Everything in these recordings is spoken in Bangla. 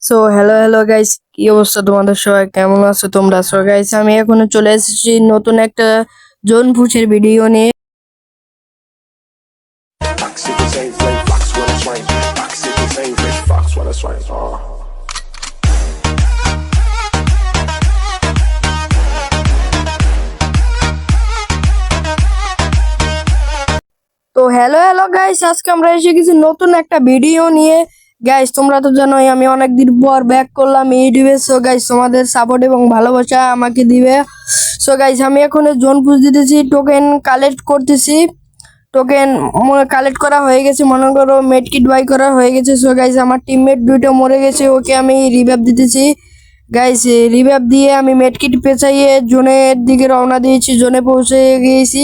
সো হ্যালো হ্যালো গাইস, কি অবস্থা তোমাদের? সবাই কেমন আছো তোমরা? সো গাইস, আমি এখনো চলে এসেছি নতুন একটা জোন পুশের ভিডিও নিয়ে। Toxic and safe, like fox when it's rain. Toxic and safe, like fox when it's rain. তো হ্যালো হ্যালো গাইস, আজকে আমরা এসে গেছি নতুন একটা ভিডিও নিয়ে। গাইস, তোমরা তো জানোই আমি অনেকদিন পর ব্যাক করলাম ইউটিউবে। সো গাইস, তোমাদের সাপোর্ট এবং ভালোবাসা আমাকে দিবে। সো গাইস, আমি এখন জোন পুশ দিতেছি, টোকেন কালেক্ট করতেছি। টোকেন কালেক্ট করা হয়ে গেছে, মনে করো মেডকিট বাই করা হয়ে গেছে। সো গাইস, আমার টিমমেট দুইটা মরে গেছে, ওকে আমি রিভাইভ দিতেছি। গাইস, রিভাইভ দিয়ে আমি মেডকিট পেঁচাইয়ে জোনের দিকে রওনা দিয়েছি, জোনে পৌঁছে গিয়েছি।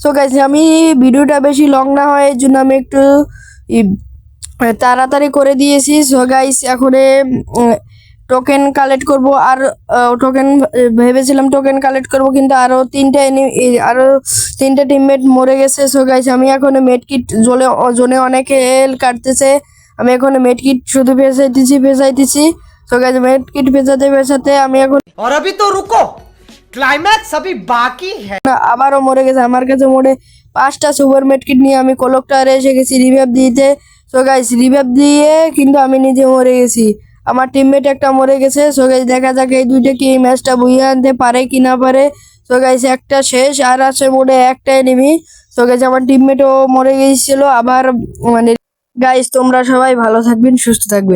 সো গাইস, আমি ভিডিওটা বেশি লং না হয় এর জন্য আমি একটু তাড়াতাড়ি করে দিয়েছি। সো গাইস, এখন টোকেন কালেক্ট করব। আর টোকেন ভেবেছিলাম টোকেন কালেক্ট করব, কিন্তু আরো তিনটা টিমমেট মরে গেছে। সো গাইস, আমি এখন মেডকিট জোনে অনেক হেল কাটতেছে। আমি এখন মেডকিট শুধু পেঁচাইতেছি। সো গাইস, মেডকিট পেঁচাতে আমি এখন और अभी तो रुको, क्लाइमैक्स अभी बाकी है। আবারও মরে গেছে। আমার কাছে মোটে 5টা সুপার মেডকিট নিয়ে আমি কলকটারে এসে গেছি রিভাইভ দিতে। সো গাইস, রিভাইভ দিয়ে কিন্তু আমি নিজে মরে গেছি, আমার টিমমেট একটা মরে গেছে। সো গাইস, দেখা যাক এই দুইটা কি এই ম্যাচটা বুঝিয়ে আনতে পারে কি না পারে। সো গাইস, একটা শেষ, আর আছে মোটে একটা এনিমি। সো গাইস, আমার টিমমেটও মরে গিয়েছিল আবার। মানে গাইস, তোমরা সবাই ভালো থাকবেন, সুস্থ থাকবেন।